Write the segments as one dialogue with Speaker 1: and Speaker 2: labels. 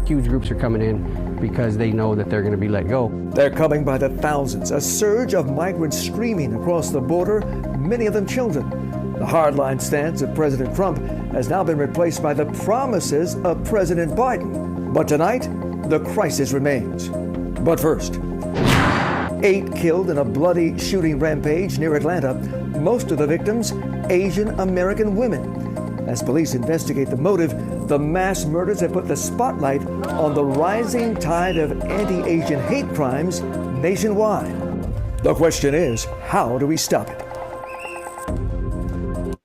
Speaker 1: Huge groups are coming in because they know that they're going to be let go.
Speaker 2: They're coming by the thousands, a surge of migrants streaming across the border, many of them children. The hardline stance of President Trump has now been replaced by the promises of President Biden. But tonight, the crisis remains. But first, 8 killed in a bloody shooting rampage near Atlanta, most of the victims Asian American women. As police investigate the motive, the mass murders have put the spotlight on the rising tide of anti-Asian hate crimes nationwide. The question is, how do we stop it?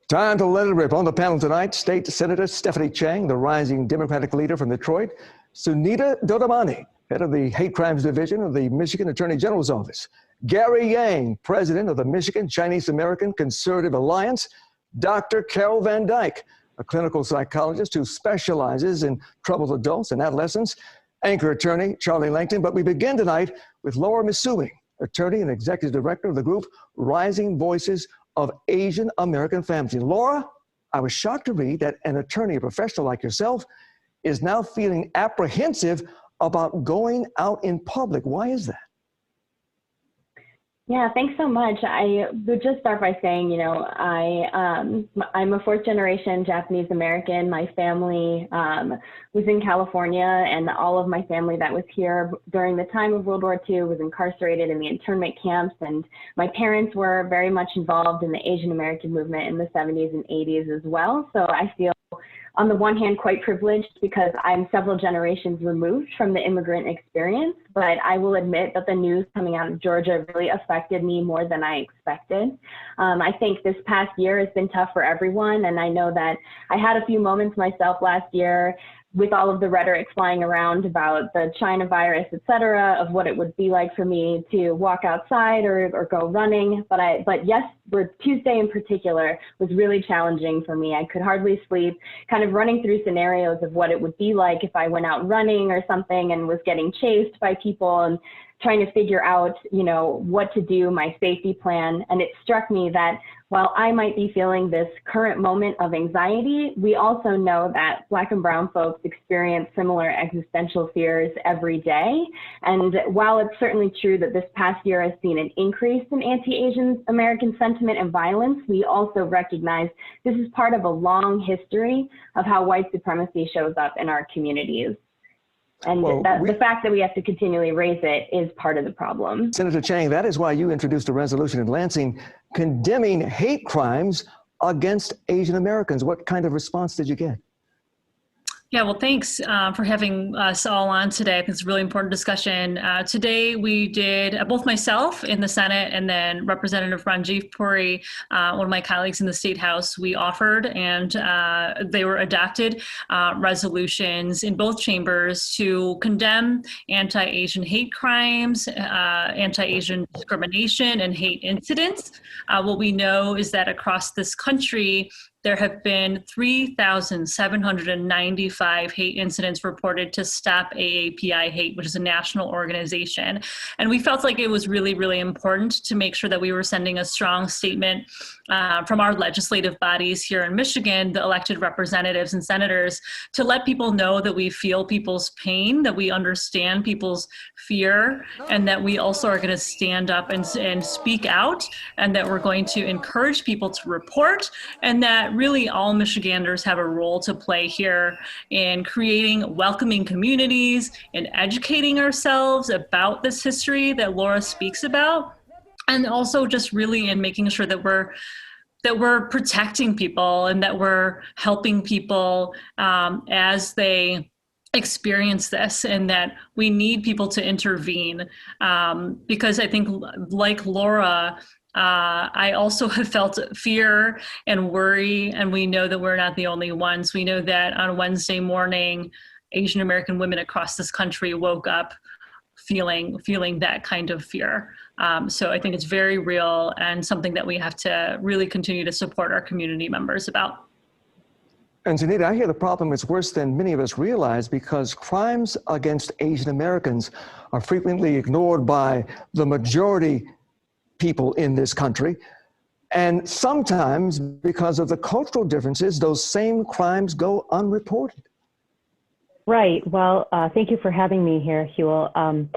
Speaker 2: Time to let it rip. On the panel tonight, State Senator Stephanie Chang, the rising Democratic leader from Detroit, Sunita Dodamani, head of the Hate Crimes Division of the Michigan Attorney General's Office, Gary Yang, president of the Michigan Chinese American Conservative Alliance, Dr. Carol Van Dyke, a clinical psychologist who specializes in troubled adults and adolescents, anchor attorney Charlie Langton. But we begin tonight with Laura Messue, attorney and executive director of the group Rising Voices of Asian American Families. Laura, I was shocked to read that an attorney, a professional like yourself, is now feeling apprehensive about going out in public. Why is that?
Speaker 3: Yeah, thanks so much. I would just start by saying, I'm a fourth generation Japanese American. My family was in California, and all of my family that was here during the time of World War II was incarcerated in the internment camps. And my parents were very much involved in the Asian American movement in the 70s and 80s as well. So I feel, on the one hand, quite privileged because I'm several generations removed from the immigrant experience, but I will admit that the news coming out of Georgia really affected me more than I expected. I think this past year has been tough for everyone, and I know that I had a few moments myself last year with all of the rhetoric flying around about the China virus, et cetera, of what it would be like for me to walk outside or go running. But yes, Tuesday in particular was really challenging for me. I could hardly sleep, kind of running through scenarios of what it would be like if I went out running or something and was getting chased by people, and trying to figure out, what to do, my safety plan. And it struck me that while I might be feeling this current moment of anxiety, we also know that Black and brown folks experience similar existential fears every day. And while it's certainly true that this past year has seen an increase in anti-Asian American sentiment and violence, we also recognize this is part of a long history of how white supremacy shows up in our communities. And the fact that we have to continually raise it is part of the problem.
Speaker 2: Senator Chang, that is why you introduced a resolution in Lansing condemning hate crimes against Asian Americans. What kind of response did you get?
Speaker 4: Yeah, well, thanks for having us all on today. I think it's a really important discussion. Today we did, both myself in the Senate and then Representative Ranjith Puri, one of my colleagues in the State House, we offered and they were adopted resolutions in both chambers to condemn anti-Asian hate crimes, anti-Asian discrimination and hate incidents. What we know is that across this country, there have been 3,795 hate incidents reported to Stop AAPI Hate, which is a national organization. And we felt like it was really, really important to make sure that we were sending a strong statement from our legislative bodies here in Michigan, the elected representatives and senators, to let people know that we feel people's pain, that we understand people's fear, and that we also are going to stand up and speak out, and that we're going to encourage people to report, and that really all Michiganders have a role to play here in creating welcoming communities and educating ourselves about this history that Laura speaks about, and also just really in making sure that we're protecting people and that we're helping people as they experience this, and that we need people to intervene because I think, like Laura, I also have felt fear and worry, and we know that we're not the only ones. We know that on Wednesday morning, Asian American women across this country woke up feeling that kind of fear. So I think it's very real and something that we have to really continue to support our community members about.
Speaker 2: And Sunita, I hear the problem is worse than many of us realize, because crimes against Asian Americans are frequently ignored by the majority people in this country. And sometimes, because of the cultural differences, those same crimes go unreported.
Speaker 5: Right. Well, thank you for having me here, Huel.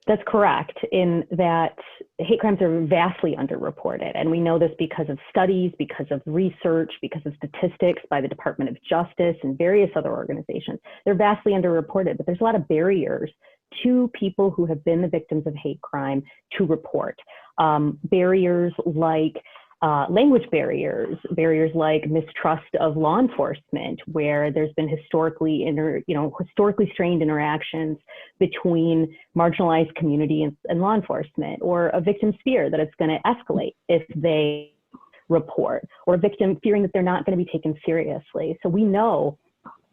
Speaker 5: That's correct in that hate crimes are vastly underreported. And we know this because of studies, because of research, because of statistics by the Department of Justice and various other organizations. They're vastly underreported, but there's a lot of barriers to people who have been the victims of hate crime to report. Barriers like language barriers, barriers like mistrust of law enforcement, where there's been historically strained interactions between marginalized community and law enforcement, or a victim's fear that it's going to escalate if they report, or a victim fearing that they're not going to be taken seriously. So we know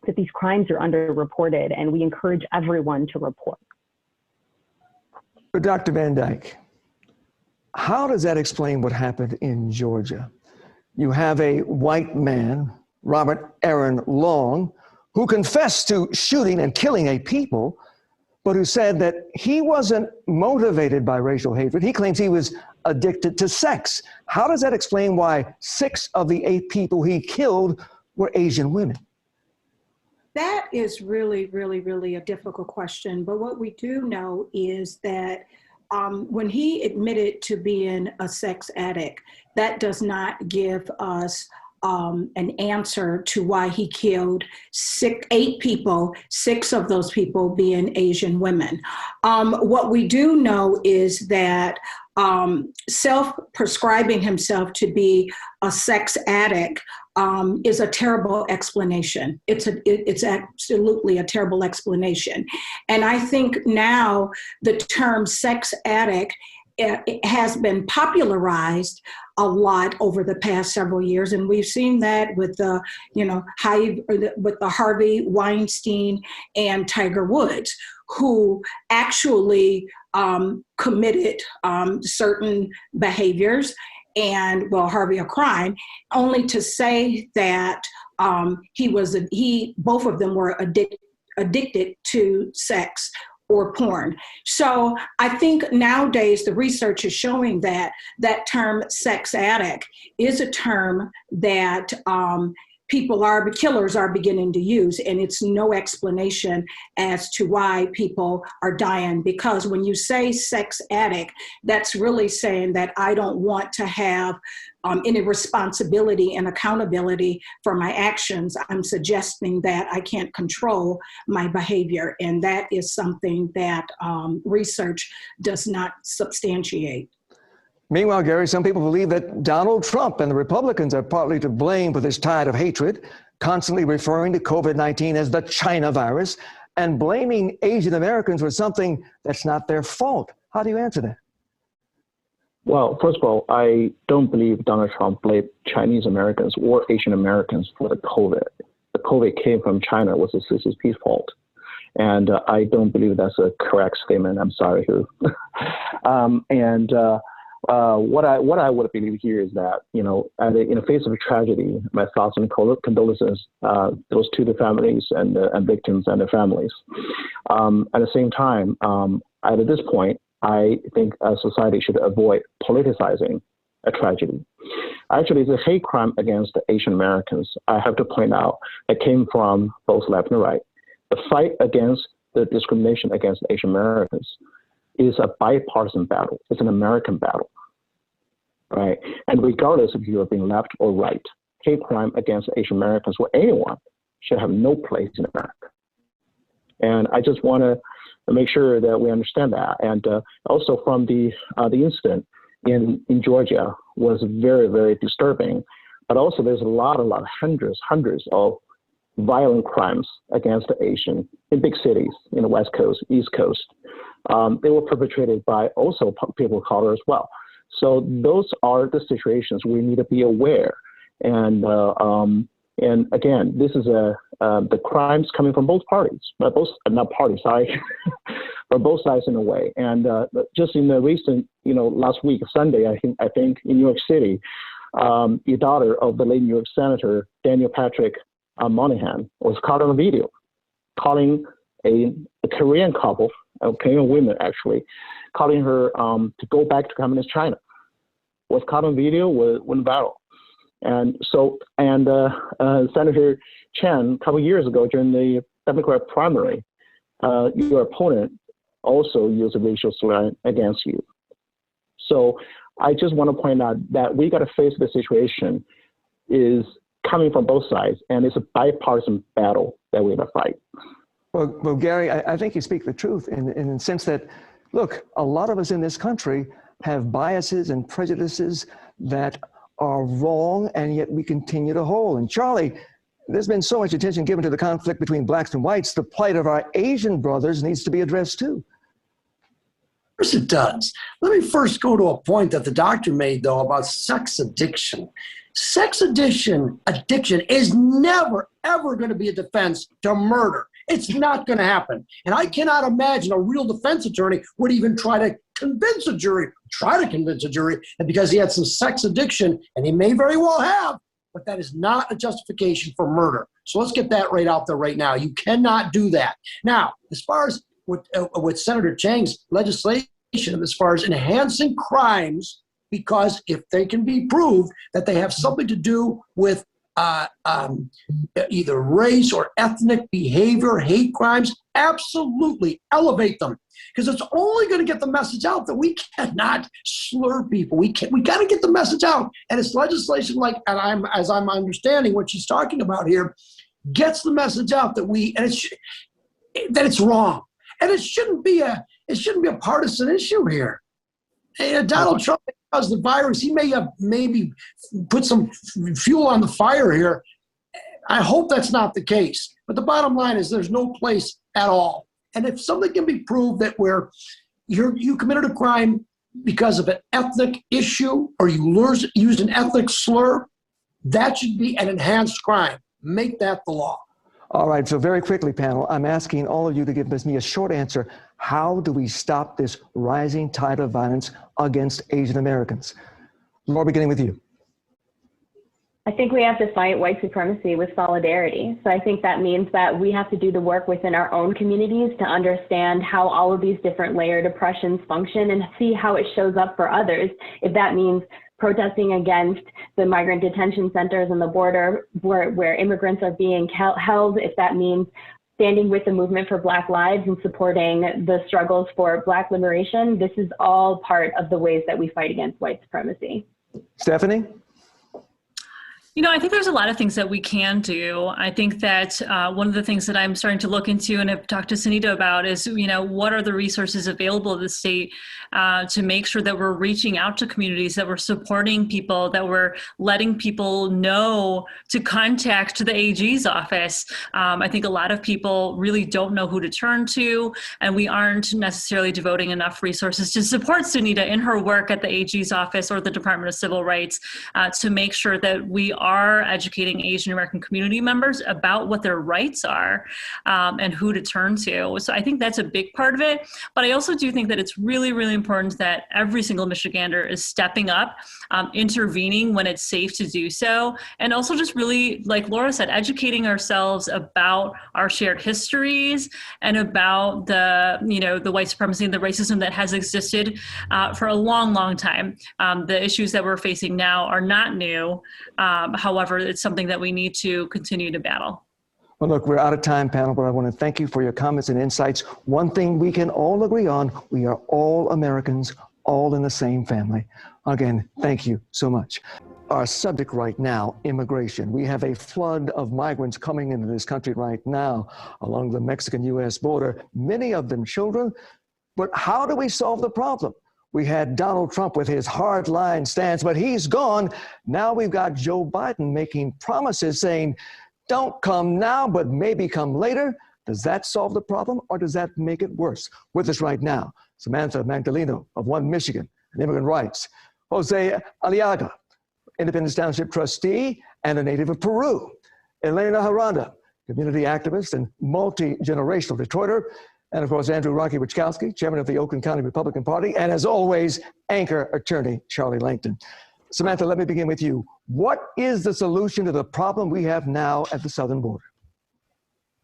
Speaker 5: that these crimes are underreported, and we encourage everyone to report.
Speaker 2: Dr. Van Dyke, how does that explain what happened in Georgia? You have a white man, Robert Aaron Long, who confessed to shooting and killing 8 people, but who said that he wasn't motivated by racial hatred. He claims he was addicted to sex. How does that explain why 6 of the 8 people he killed were Asian women?
Speaker 6: That is really, really, really a difficult question. But what we do know is that when he admitted to being a sex addict, that does not give us an answer to why he killed 8 people, 6 of those people being Asian women. What we do know is that self-prescribing himself to be a sex addict is a terrible explanation. It's absolutely a terrible explanation. And I think now the term sex addict it has been popularized a lot over the past several years, and we've seen that with the, with the Harvey Weinstein and Tiger Woods, who actually committed certain behaviors and, well, Harvey a crime, only to say that both of them were addicted to sex or porn. So I think nowadays the research is showing that that term sex addict is a term that killers are beginning to use, and it's no explanation as to why people are dying. Because when you say sex addict, that's really saying that I don't want to have any responsibility and accountability for my actions. I'm suggesting that I can't control my behavior, and that is something that research does not substantiate.
Speaker 2: Meanwhile, Gary, some people believe that Donald Trump and the Republicans are partly to blame for this tide of hatred, constantly referring to COVID-19 as the China virus and blaming Asian Americans for something that's not their fault. How do you answer that?
Speaker 7: Well, first of all, I don't believe Donald Trump blamed Chinese Americans or Asian Americans for the COVID. The COVID came from China. It was the CCP's fault. And I don't believe that's a correct statement. I'm sorry, Hugh. What I would believe here is that, in the face of a tragedy, my thoughts and condolences goes to the families and victims and their families. At the same time, at this point, I think society should avoid politicizing a tragedy. Actually, the hate crime against Asian Americans, I have to point out, it came from both left and right. The fight against the discrimination against Asian Americans is a bipartisan battle. It's an American battle, right? And regardless if you are being left or right, hate crime against Asian Americans or anyone should have no place in America. And I just want to make sure that we understand that. And also from the incident in Georgia was very, very disturbing. But also there's a lot, hundreds of violent crimes against the Asian in big cities in the West Coast, East Coast. They were perpetrated by also people of color as well. So those are the situations we need to be aware. And again, this is the crimes coming from both parties, but both sides in a way. And just in the recent, last week, Sunday, I think in New York City, the daughter of the late New York Senator Daniel Patrick Moynihan was caught on a video calling a Korean couple, Korean women actually, calling her to go back to communist China. Was caught on video, went viral. And so, Senator Chen, a couple of years ago during the Democrat primary, your opponent also used a racial slur against you. So I just want to point out that we got to face the situation is coming from both sides, and it's a bipartisan battle that we're going to fight.
Speaker 2: Well, Gary, I think you speak the truth in the sense that, look, a lot of us in this country have biases and prejudices that are wrong, and yet we continue to hold. And Charlie, there's been so much attention given to the conflict between blacks and whites. The plight of our Asian brothers needs to be addressed too.
Speaker 8: Of course it does. Let me first go to a point that the doctor made, though, about sex addiction. Sex addiction is never, ever going to be a defense to murder. It's not going to happen. And I cannot imagine a real defense attorney would even try to convince a jury that because he had some sex addiction, and he may very well have, but that is not a justification for murder. So let's get that right out there right now. You cannot do that. Now, as far as with Senator Chang's legislation, as far as enhancing crimes, because if they can be proved that they have something to do with either race or ethnic behavior, hate crimes, absolutely elevate them. Because it's only going to get the message out that we cannot slur people. We got to get the message out. And it's legislation like, and as I'm understanding what she's talking about here, gets the message out that that it's wrong. And it shouldn't be a partisan issue here. Donald Trump caused the virus. He may have maybe put some fuel on the fire here. I hope that's not the case. But the bottom line is there's no place at all. And if something can be proved that where you committed a crime because of an ethnic issue or you used an ethnic slur, that should be an enhanced crime. Make that the law.
Speaker 2: All right, so very quickly, panel, I'm asking all of you to give me a short answer. How do we stop this rising tide of violence against Asian Americans? Laura, beginning with you.
Speaker 3: I think we have to fight white supremacy with solidarity. So I think that means that we have to do the work within our own communities to understand how all of these different layered oppressions function and see how it shows up for others. If that means protesting against the migrant detention centers on the border where immigrants are being held, if that means standing with the movement for Black lives and supporting the struggles for Black liberation, this is all part of the ways that we fight against white supremacy.
Speaker 2: Stephanie?
Speaker 4: You know, I think there's a lot of things that we can do. I think that one of the things that I'm starting to look into and have talked to Sunita about is, you know, what are the resources available to the state to make sure that we're reaching out to communities, that we're supporting people, that we're letting people know to contact the AG's office. I think a lot of people really don't know who to turn to, and we aren't necessarily devoting enough resources to support Sunita in her work at the AG's office or the Department of Civil Rights to make sure that we are educating Asian American community members about what their rights are and who to turn to. So I think that's a big part of it. But I also do think that it's really, really important that every single Michigander is stepping up, intervening when it's safe to do so, and also just really, like Laura said, educating ourselves about our shared histories and about the, you know, the white supremacy and the racism that has existed for a long, long time. The issues that we're facing now are not new. However, it's something that we need to continue to battle.
Speaker 2: Well, look, we're out of time, panel, but I want to thank you for your comments and insights. One thing we can all agree on, we are all Americans, all in the same family. Again, thank you so much. Our subject right now, immigration. We have a flood of migrants coming into this country right now along the Mexican-U.S. border, many of them children. But how do we solve the problem? We had Donald Trump with his hardline stance, but he's gone. Now we've got Joe Biden making promises saying, don't come now, but maybe come later. Does that solve the problem, or does that make it worse? With us right now, Samantha Magdaleno of One Michigan and Immigrant Rights, Jose Aliaga, Independence Township trustee and a native of Peru, Elena Haranda, community activist and multi-generational Detroiter, and of course, Andrew Rocky Wichkowski, chairman of the Oakland County Republican Party, and as always, anchor attorney Charlie Langton. Samantha, let me begin with you. What is the solution to the problem we have now at the southern border?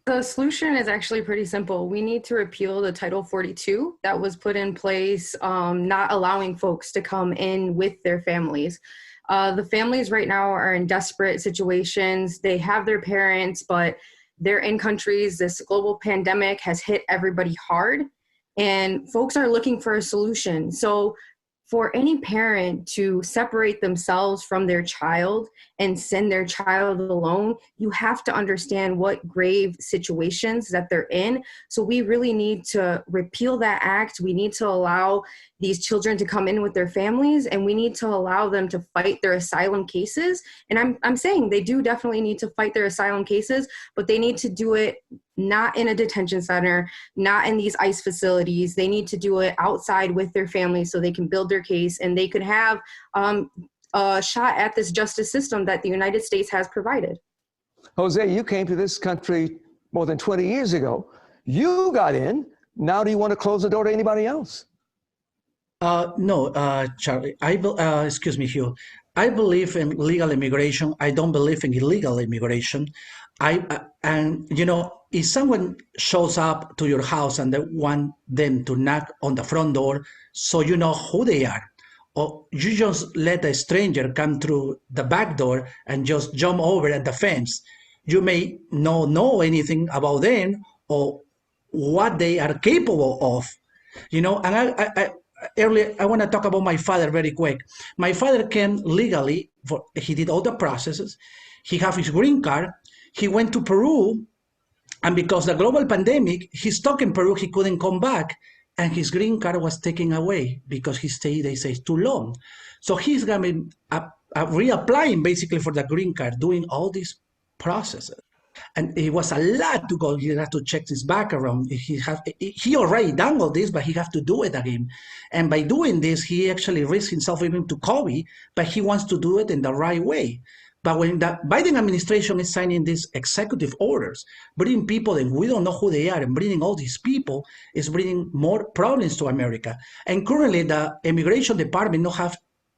Speaker 9: The solution is actually pretty simple. We need to repeal the Title 42 that was put in place, not allowing folks to come in with their families. The families right now are in desperate situations. They have their parents, but they're in countries, this global pandemic has hit everybody hard, and folks are looking for a solution. So for any parent to separate themselves from their child and send their child alone, you have to understand what grave situations that they're in. So we really need to repeal that act. We need to allow these children to come in with their families, and we need to allow them to fight their asylum cases. And I'm saying they do definitely need to fight their asylum cases, but they need to do it not in a detention center, not in these ICE facilities. They need to do it outside with their families so they can build their case and they could have a shot at this justice system that the United States has provided.
Speaker 2: Jose, you came to this country more than 20 years ago. You got in. Now do you want to close the door to anybody else?
Speaker 10: No, Charlie. Excuse me, Hugh. I believe in legal immigration. I don't believe in illegal immigration. And you know, if someone shows up to your house and they want them to knock on the front door, so you know who they are, or you just let a stranger come through the back door and just jump over at the fence, you may not know anything about them or what they are capable of, you know. And earlier, I want to talk about my father very quick. My father came legally. He did all the processes. He have his green card. He went to Peru, and because the global pandemic, he stuck in Peru. He couldn't come back, and his green card was taken away because he stayed, they say, too long. So he's going to be reapplying basically for the green card, doing all these processes. And it was a lot to go. He had to check his background. He already done all this, but he have to do it again. And by doing this, he actually risks himself even to COVID, but he wants to do it in the right way. But when the Biden administration is signing these executive orders, bringing people and we don't know who they are, and bringing all these people is bringing more problems to America. And currently, the immigration department don't have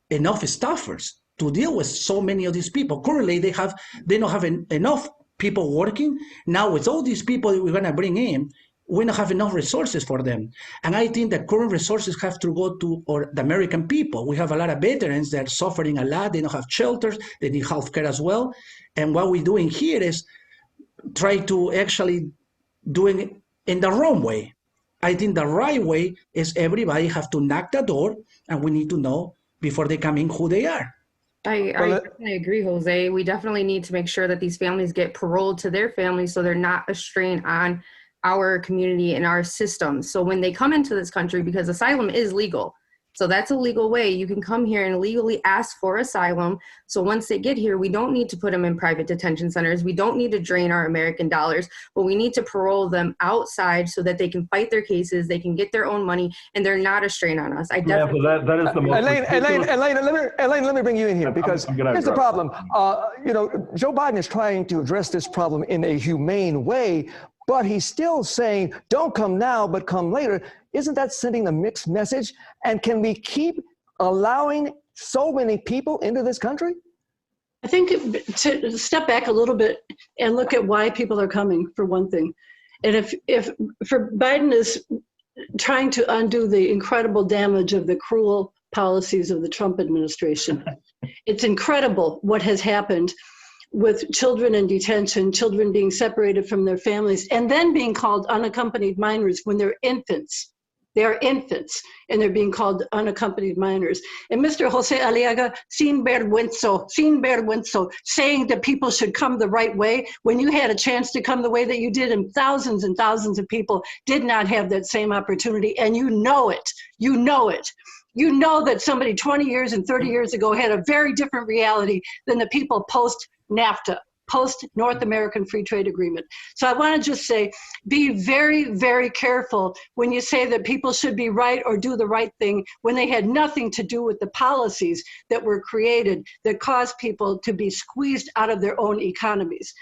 Speaker 10: enough staffers to deal with so many of these people. Currently, they don't have enough people working. Now, with all these people that we're going to bring in, we don't have enough resources for them. And I think the current resources have to go to the American people. We have a lot of veterans that are suffering a lot. They don't have shelters. They need health care as well. And what we're doing here is try to actually doing it in the wrong way. I think the right way is everybody have to knock the door, and we need to know before they come in who they are.
Speaker 9: I definitely agree, Jose. We definitely need to make sure that these families get paroled to their families so they're not a strain on our community and our system. So when they come into this country, because asylum is legal, so that's a legal way. You can come here and legally ask for asylum. So once they get here, we don't need to put them in private detention centers. We don't need to drain our American dollars, but we need to parole them outside so that they can fight their cases, they can get their own money, and they're not a strain on us. I definitely.
Speaker 11: Yeah, that is the most.
Speaker 2: Elaine, let me bring you in here because here's the problem. You know, Joe Biden is trying to address this problem in a humane way, but he's still saying, don't come now, but come later. Isn't that sending a mixed message? And can we keep allowing so many people into this country?
Speaker 12: I think to step back a little bit and look at why people are coming, for one thing. And if Biden is trying to undo the incredible damage of the cruel policies of the Trump administration, it's incredible what has happened with children in detention, children being separated from their families, and then being called unaccompanied minors when they're infants. They are infants, and they're being called unaccompanied minors. And Mr. Jose Aliaga, sin vergüenza, saying that people should come the right way when you had a chance to come the way that you did, and thousands of people did not have that same opportunity, and you know it. You know it. You know that somebody 20 years and 30 years ago had a very different reality than the people post-NAFTA, post-North American Free Trade Agreement. So I want to just say, be very, very careful when you say that people should be right or do the right thing when they had nothing to do with the policies that were created that caused people to be squeezed out of their own economies.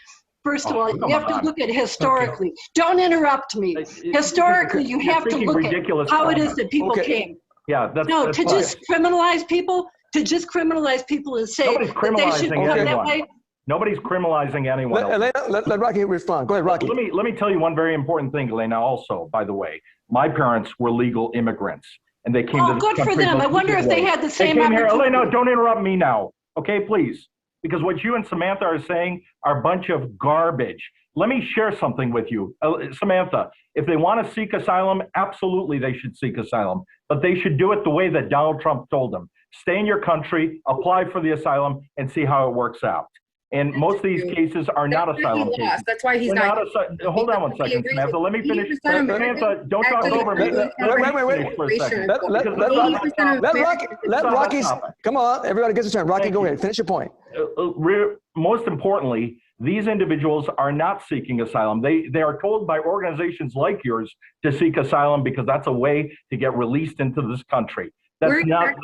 Speaker 12: First of all, you have to look at historically. Don't interrupt me. Historically, you have to look at how it is that people came.
Speaker 11: Yeah, that's
Speaker 12: to just criminalize people, and say that they should come that way.
Speaker 11: Nobody's criminalizing anyone.
Speaker 2: Let Rocky respond. Go ahead, Rocky.
Speaker 11: Let me tell you one very important thing, Elena. Also, by the way, my parents were legal immigrants, and they came to this country.
Speaker 12: Oh, good for them. I wonder if they had the same opportunity.
Speaker 11: Elena, don't interrupt me now. Okay, please. because what you and Samantha are saying are a bunch of garbage. Let me share something with you. Samantha, if they want to seek asylum, absolutely they should seek asylum, but they should do it the way that Donald Trump told them. Stay in your country, apply for the asylum, and see how it works out. And most of these cases are not asylum cases.
Speaker 9: That's why he's not.
Speaker 11: Hold on one second, Samantha. Let me finish. Samantha, don't talk over me.
Speaker 2: Wait. Let Rocky, come on, everybody gets a turn. Rocky, go ahead. Finish your point.
Speaker 11: Most importantly, these individuals are not seeking asylum. They are told by organizations like yours to seek asylum because that's a way to get released into this country. That's not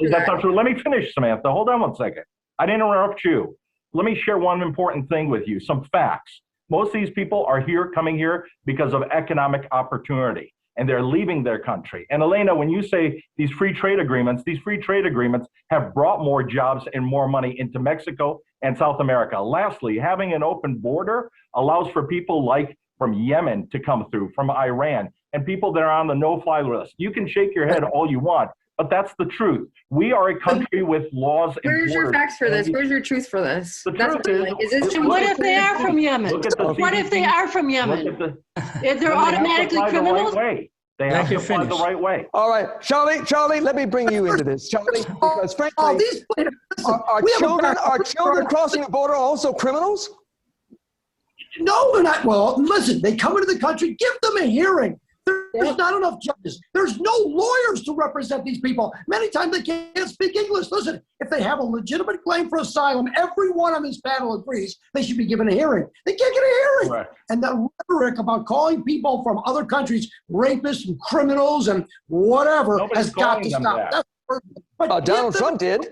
Speaker 11: true. Let me finish, Samantha. Hold on one second. I didn't interrupt you. Let me share one important thing with you, some facts. Most of these people are coming here because of economic opportunity, and they're leaving their country. And Elena, when you say these free trade agreements have brought more jobs and more money into Mexico and South America. Lastly, having an open border allows for people like from Yemen to come through, from Iran, and people that are on the no-fly list. You can shake your head all you want, but that's the truth. We are a country with laws and
Speaker 9: Where's your facts for this? Where's your truth for this?
Speaker 11: The truth is
Speaker 12: what if they are from Yemen? What if they are from Yemen? They're automatically criminals?
Speaker 11: They have to apply the right way.
Speaker 2: All right, Charlie, let me bring you into this, Charlie, because frankly, are children crossing the border also criminals?
Speaker 8: No, they're not. Well, listen, they come into the country, give them a hearing. There's not enough judges. There's no lawyers to represent these people. Many times they can't speak English. Listen, if they have a legitimate claim for asylum, everyone on this panel agrees they should be given a hearing. They can't get a hearing. Right. And the rhetoric about calling people from other countries rapists and criminals and whatever has got to stop.
Speaker 2: Donald Trump did.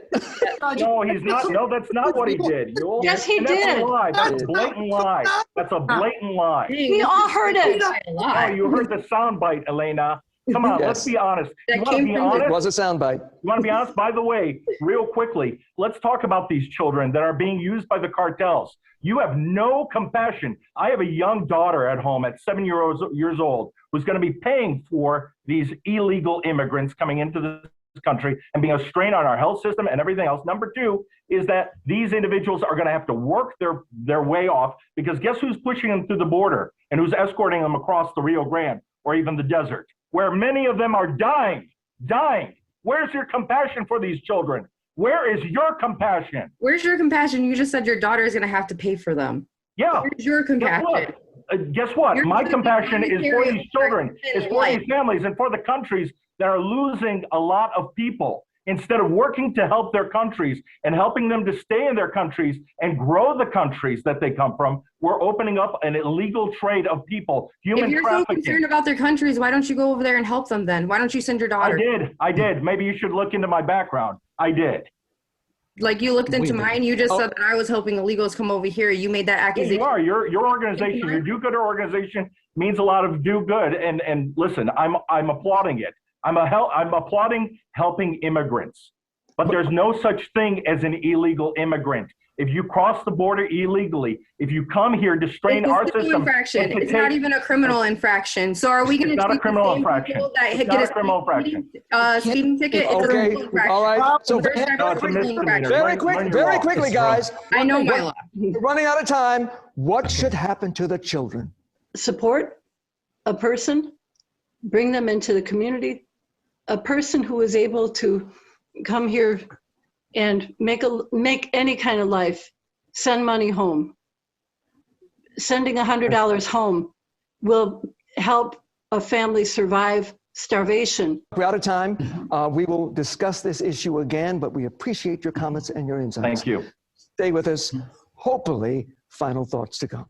Speaker 11: No, he's not. No, that's not what he did.
Speaker 12: Yes, he did.
Speaker 11: That's a lie. That's a blatant lie. That's a blatant lie.
Speaker 12: We all heard it.
Speaker 11: Oh, you heard the soundbite, Elena. Come on, let's be honest. You want to be honest?
Speaker 2: It was a soundbite.
Speaker 11: You want to be honest? By the way, real quickly, let's talk about these children that are being used by the cartels. You have no compassion. I have a young daughter at home at 7 years old who's going to be paying for these illegal immigrants coming into this country and being a strain on our health system and everything else. Number two is that these individuals are going to have to work their way off, because guess who's pushing them through the border and who's escorting them across the Rio Grande or even the desert, where many of them are dying. Where's your compassion for these children? Where is your compassion?
Speaker 9: Where's your compassion? You just said your daughter is going to have to pay for them.
Speaker 11: Yeah.
Speaker 9: Where's your compassion?
Speaker 11: Guess what? My compassion is for these children, is for these families, and for the countries that are losing a lot of people. Instead of working to help their countries and helping them to stay in their countries and grow the countries that they come from, we're opening up an illegal trade of people, human trafficking. If you're so
Speaker 9: concerned about their countries, why don't you go over there and help them then? Why don't you send your daughter?
Speaker 11: I did. Maybe you should look into my background. I did.
Speaker 9: Like you looked into mine, you just said that I was helping illegals come over here. You made that accusation.
Speaker 11: You are. Your organization, your do-gooder organization means a lot of do good. And listen, I'm applauding it. I'm applauding helping immigrants, but there's no such thing as an illegal immigrant. If you cross the border illegally, if you come here to strain our system,
Speaker 9: infraction. It's not even a criminal infraction. So are we going to?
Speaker 11: It's not a criminal infraction. It's not a criminal infraction.
Speaker 9: Speeding ticket. It's
Speaker 2: okay.
Speaker 9: a infraction.
Speaker 2: All right. So
Speaker 11: very
Speaker 2: quickly, guys.
Speaker 9: I know my law.
Speaker 2: We're running out of time. What should happen to the children?
Speaker 12: Support a person, bring them into the community. A person who is able to come here and make any kind of life, send money home. Sending $100 home will help a family survive starvation.
Speaker 2: We're out of time. We will discuss this issue again, but we appreciate your comments and your insights.
Speaker 11: Thank you.
Speaker 2: Stay with us. Hopefully, final thoughts to come.